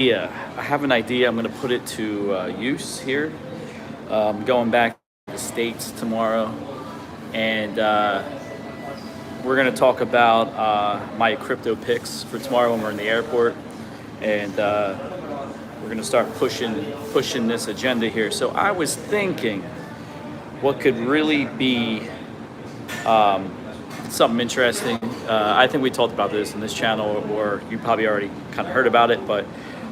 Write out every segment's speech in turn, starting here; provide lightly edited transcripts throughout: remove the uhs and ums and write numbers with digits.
Yeah, I have an idea. I'm going to put it to use here. Going back to the States tomorrow, and we're going to talk about my crypto picks for tomorrow when we're in the airport, and we're going to start pushing this agenda here. So I was thinking, what could really be something interesting? I think we talked about this in this channel, or you probably already kind of heard about it, but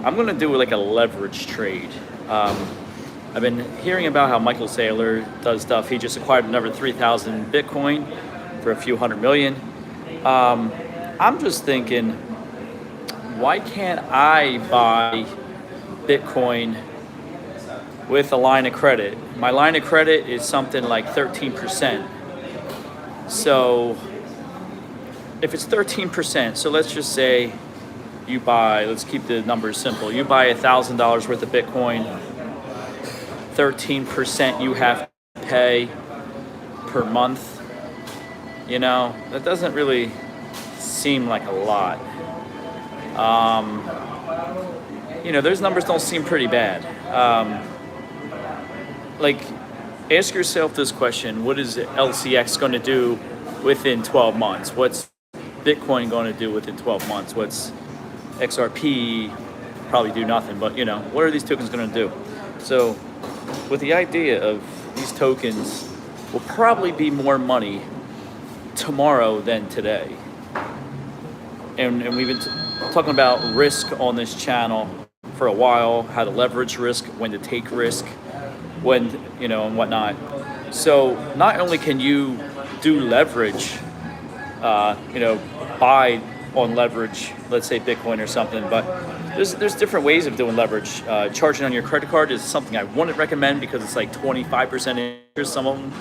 I'm going to do like a leverage trade. I've been hearing about how Michael Saylor does stuff. He just acquired another 3,000 Bitcoin for a few hundred million. I'm just thinking, why can't I buy Bitcoin with a line of credit? My line of credit is something like 13%. So if it's 13%, so let's just say you buy, let's keep the numbers simple. You buy $1,000 worth of Bitcoin, 13% you have to pay per month. You know, that doesn't really seem like a lot. You know, those numbers don't seem pretty bad. Like, ask yourself this question: what is LCX going to do within 12 months? What's Bitcoin going to do within 12 months? What's XRP? Probably do nothing, but you know, what are these tokens going to do? So with the idea of these tokens will probably be more money tomorrow than today. And we've been talking about risk on this channel for a while, how to leverage risk, when to take risk, when, you know, and whatnot. So not only can you do leverage, you know, buy on leverage, let's say Bitcoin or something, but there's different ways of doing leverage. Charging on your credit card is something I wouldn't recommend because it's like 25% interest, some of them.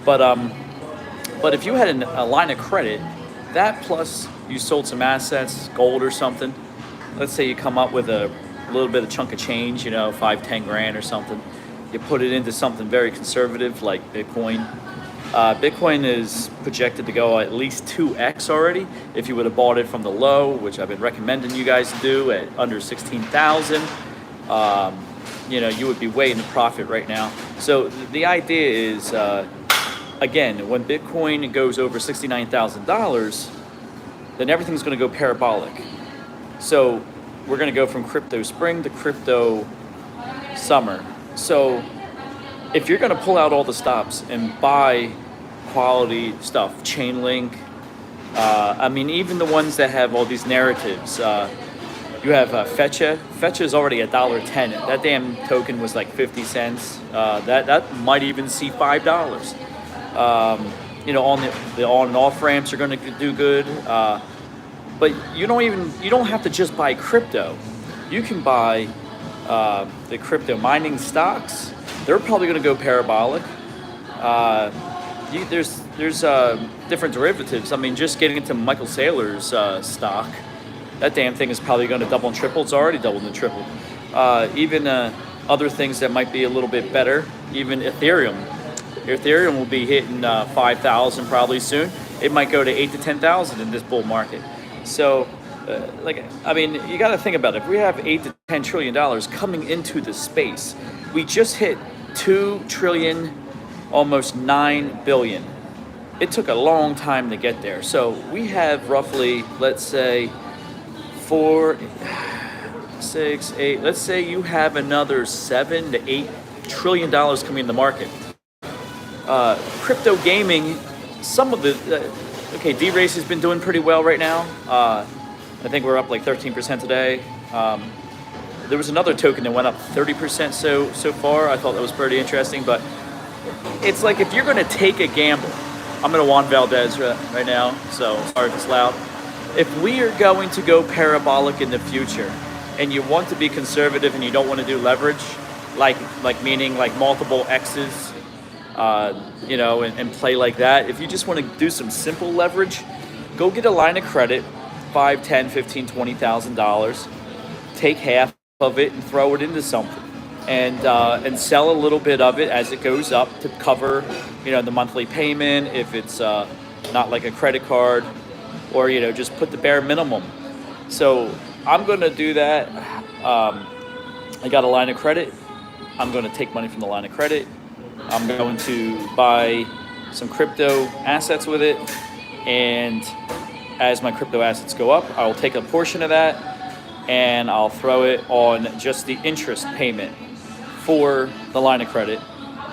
But if you had a line of credit, that plus you sold some assets, gold or something, let's say you come up with a little bit of chunk of change, you know, 5-10 grand or something, you put it into something very conservative like Bitcoin. Bitcoin is projected to go at least 2x already. If you would have bought it from the low, which I've been recommending you guys to do at under 16,000, you know, you would be way in the profit right now. So the idea is, again, when Bitcoin goes over $69,000, then everything's going to go parabolic. So we're going to go from crypto spring to crypto summer. So if you're going to pull out all the stops and buy quality stuff, Chainlink, I mean, even the ones that have all these narratives, you have Fetcha. Fetcha is already $1.10. That damn token was like 50 cents. That might even see $5. You know, on the on and off ramps are going to do good. But you don't have to just buy crypto. You can buy the crypto mining stocks. They're probably going to go parabolic. There's different derivatives. I mean, just getting into Michael Saylor's stock, that damn thing is probably going to double and triple. It's already doubled and tripled. Even other things that might be a little bit better, even Ethereum. Ethereum will be hitting 5,000 probably soon. It might go to 8 to 10,000 in this bull market. So, like, I mean, you got to think about it. If we have 8 to 10 trillion dollars coming into the space, we just hit 2 trillion, almost 9 billion. It took a long time to get there. So we have roughly, let's say, 4, 6, 8. Let's say you have another 7 to 8 trillion dollars coming in the market. Crypto gaming, some of the okay, D-Race has been doing pretty well right now. I think we're up like 13% today. There was another token that went up 30% so far. I thought that was pretty interesting, but it's like if you're going to take a gamble, I'm going to Juan Valdez right now, so sorry if it's loud. If we are going to go parabolic in the future, and you want to be conservative and you don't want to do leverage, like meaning like multiple X's, you know, and play like that. If you just want to do some simple leverage, go get a line of credit, $5, $10, $15, $20,000. Take half of it and throw it into something, and sell a little bit of it as it goes up to cover, you know, the monthly payment if it's not like a credit card, or you know, just put the bare minimum. So I'm going to do that. I got a line of credit. I'm going to take money from the line of credit. I'm going to buy some crypto assets with it. And as my crypto assets go up, I'll take a portion of that and I'll throw it on just the interest payment for the line of credit,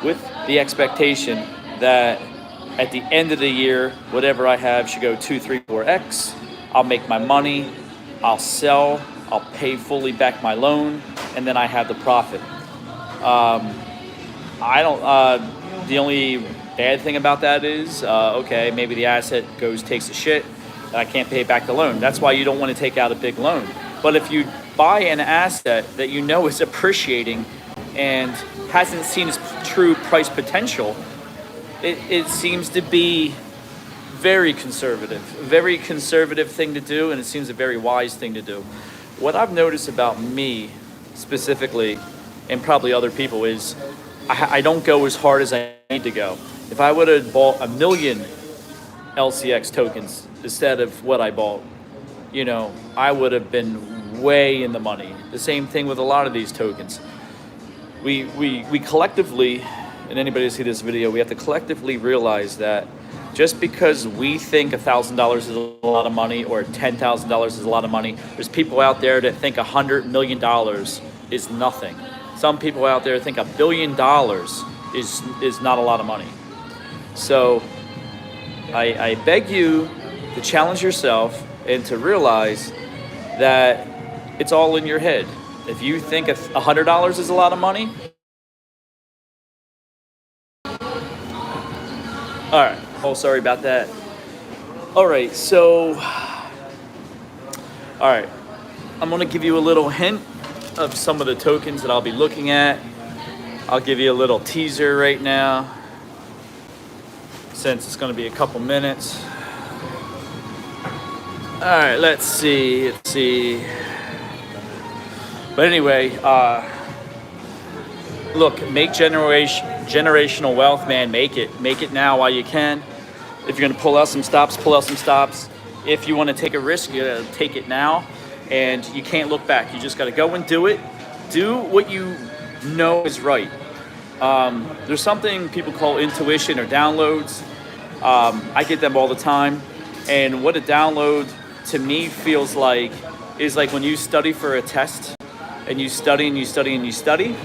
with the expectation that at the end of the year, whatever I have should go 2, 3, 4x. I'll make my money, I'll sell, I'll pay fully back my loan, and then I have the profit. The only bad thing about that is, okay, maybe the asset takes a shit, and I can't pay back the loan. That's why you don't want to take out a big loan. But if you buy an asset that you know is appreciating and hasn't seen its true price potential, it seems to be very conservative thing to do, and it seems a very wise thing to do. What I've noticed about me specifically, and probably other people, is I don't go as hard as I need to go. If I would have bought 1 million LCX tokens instead of what I bought, I would have been way in the money. The same thing with a lot of these tokens. We collectively, and anybody who see this video, we have to collectively realize that just because we think $1,000 is a lot of money or $10,000 is a lot of money, there's people out there that think $100 million is nothing. Some people out there think $1 billion is not a lot of money. So I beg you to challenge yourself and to realize that it's all in your head. If you think $100 is a lot of money, all right. Oh, sorry about that. All right. So, all right. I'm going to give you a little hint of some of the tokens that I'll be looking at. I'll give you a little teaser right now, since it's going to be a couple minutes. All right. Let's see. But anyway, look, make generational wealth, man. Make it now while you can. If you're gonna pull out some stops, pull out some stops. If you want to take a risk, you gotta take it now, and you can't look back. You just gotta go and do it. Do what you know is right. There's something people call intuition or downloads. I get them all the time, and what a download to me feels like is like when you study for a test, and you study and you study and you study,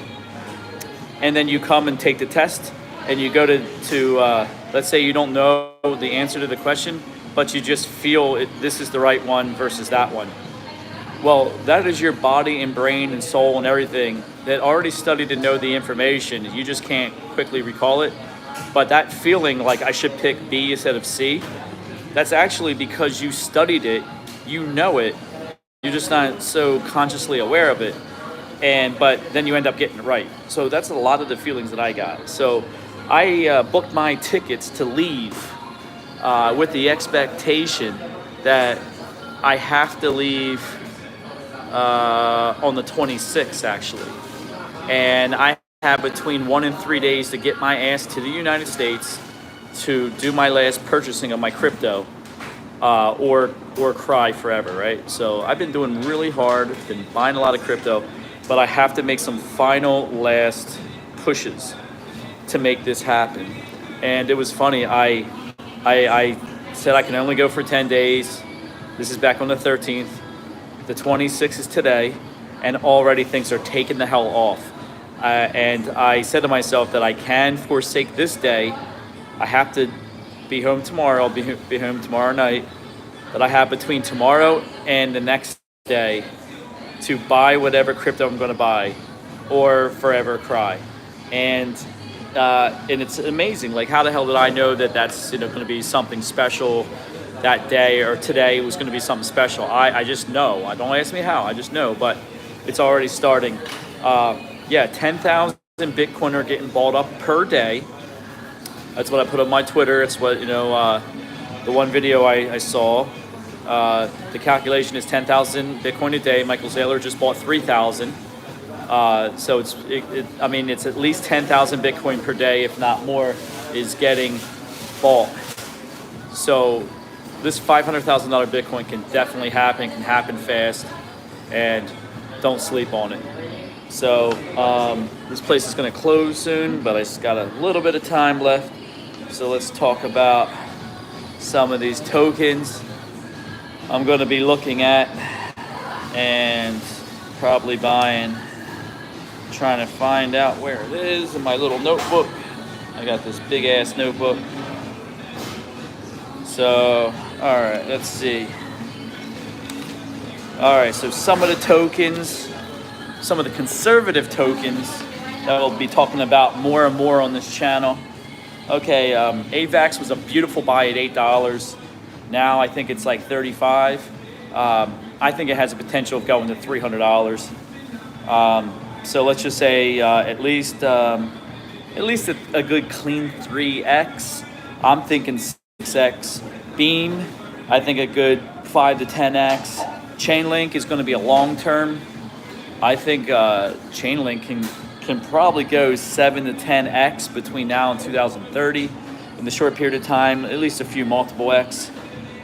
and then you come and take the test, and you go to let's say you don't know the answer to the question, but you just feel this is the right one versus that one. Well, that is your body and brain and soul and everything that already studied to know the information. You just can't quickly recall it. But that feeling like I should pick B instead of C, that's actually because you studied it, you know it, you're just not so consciously aware of it. But then you end up getting it right. So that's a lot of the feelings that I got. So I booked my tickets to leave with the expectation that I have to leave on the 26th, actually. And I have between 1 and 3 days to get my ass to the United States to do my last purchasing of my crypto, or cry forever, right? So I've been doing really hard, been buying a lot of crypto, but I have to make some final last pushes to make this happen. And it was funny, I said I can only go for 10 days. This is back on the 13th. The 26th is today, and already things are taking the hell off. And I said to myself that I can forsake this day. I have to be home tomorrow. I'll be home tomorrow night. That I have between tomorrow and the next day to buy whatever crypto I'm going to buy, or forever cry. And it's amazing. Like, how the hell did I know that that's going to be something special that day, or today was going to be something special? I just know. Don't ask me how. I just know. But it's already starting. 10,000 Bitcoin are getting bought up per day. That's what I put on my Twitter. It's what, the one video I saw. The calculation is 10,000 Bitcoin a day. Michael Saylor just bought 3,000. So it's at least 10,000 Bitcoin per day, if not more, is getting bought. So this $500,000 Bitcoin can definitely happen, can happen fast. and don't sleep on it. So this place is going to close soon, but I just got a little bit of time left. So let's talk about some of these tokens I'm going to be looking at and probably buying. Trying to find out where it is in my little notebook. I got this big ass notebook. So, all right, let's see. All right, so some of the tokens, some of the conservative tokens that we'll be talking about more and more on this channel. Okay, AVAX was a beautiful buy at $8. Now I think it's like 35. I think it has a potential of going to $300. So let's just say at least a good clean 3x. I'm thinking 6x. Beam, I think a good 5 to 10x. Chainlink is going to be a long term. I think Chainlink can probably go 7 to 10x between now and 2030. In the short period of time, at least a few multiple x.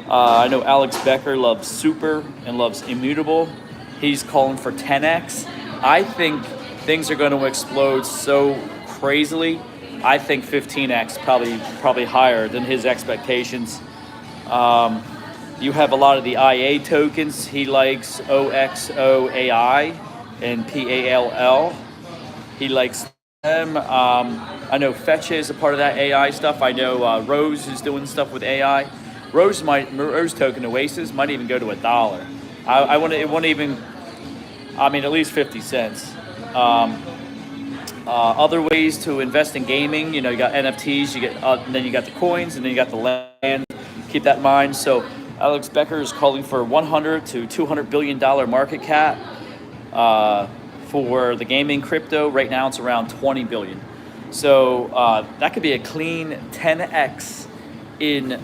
I know Alex Becker loves Super and loves Immutable. He's calling for 10x. I think things are going to explode so crazily. I think 15x, probably higher than his expectations. You have a lot of the IA tokens. He likes OXOAI and PALL. He likes them. I know Fetch is a part of that AI stuff. I know Rose is doing stuff with AI. Rose token Oasis might even go to $1. It won't even. I mean, at least 50 cents. Other ways to invest in gaming, you got NFTs, then you got the coins, and then you got the land. Keep that in mind. So Alex Becker is calling for $100 to $200 billion market cap for the gaming crypto. Right now it's around 20 billion. So that could be a clean 10x in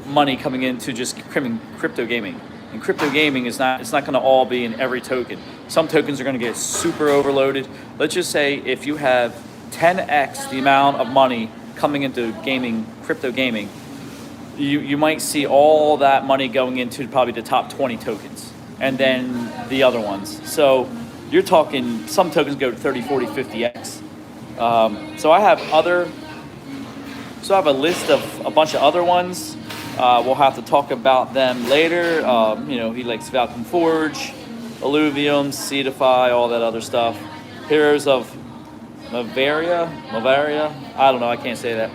money coming into just crypto gaming. And crypto gaming it's not going to all be in every token. Some tokens are going to get super overloaded. Let's just say if you have 10x the amount of money coming into gaming, crypto gaming, you might see all that money going into probably the top 20 tokens and then the other ones. So you're talking some tokens go to 30, 40, 50x. So I have a list of a bunch of other ones. We'll have to talk about them later. He likes Falcon Forge, Illuvium, Seedify, all that other stuff. Heroes of Bavaria. I don't know. I can't say that.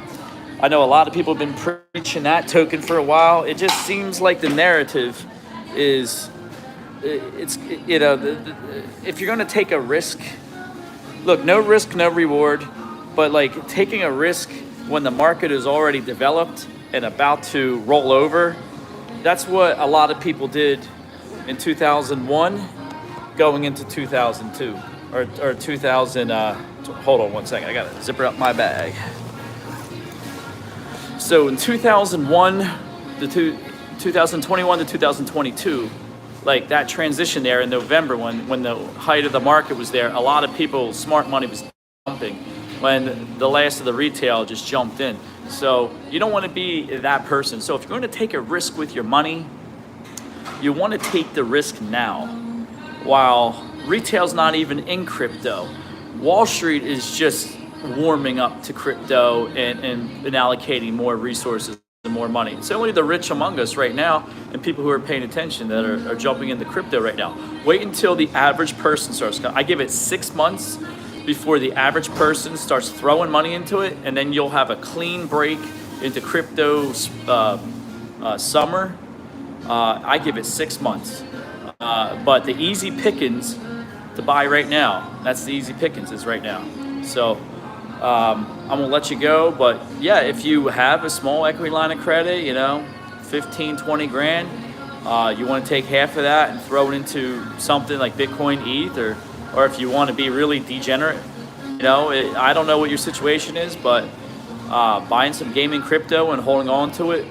I know a lot of people have been preaching that token for a while. It just seems like the narrative is, if you're going to take a risk, look, no risk, no reward. But like taking a risk when the market is already developed and about to roll over, that's what a lot of people did in 2001 going into 2002 or 2000. Hold on one second, I gotta zipper up my bag. So in 2001 to 2021 to 2022, like that transition there in November when the height of the market was there, a lot of people, smart money was dumping when the last of the retail just jumped in. So you don't want to be that person. So if you're going to take a risk with your money, you want to take the risk now. While retail's not even in crypto, Wall Street is just warming up to crypto and allocating more resources and more money. It's only the rich among us right now and people who are paying attention that are jumping into crypto right now. Wait until the average person starts. I give it 6 months before the average person starts throwing money into it, and then you'll have a clean break into crypto summer. I give it 6 months. But the easy pickings to buy right now, that's the easy pickings is right now. So I'm gonna let you go, but yeah, if you have a small equity line of credit, 15, 20 grand, you wanna take half of that and throw it into something like Bitcoin, ETH, or if you want to be really degenerate, I don't know what your situation is, but buying some gaming crypto and holding on to it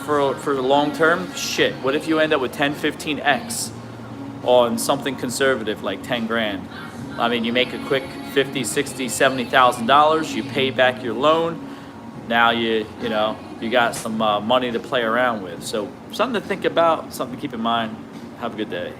for the long term, shit, what if you end up with 10, 15x on something conservative like 10 grand? I mean, you make a quick 50, 60, $70,000, you pay back your loan, now you got some money to play around with. So something to think about, something to keep in mind. Have a good day.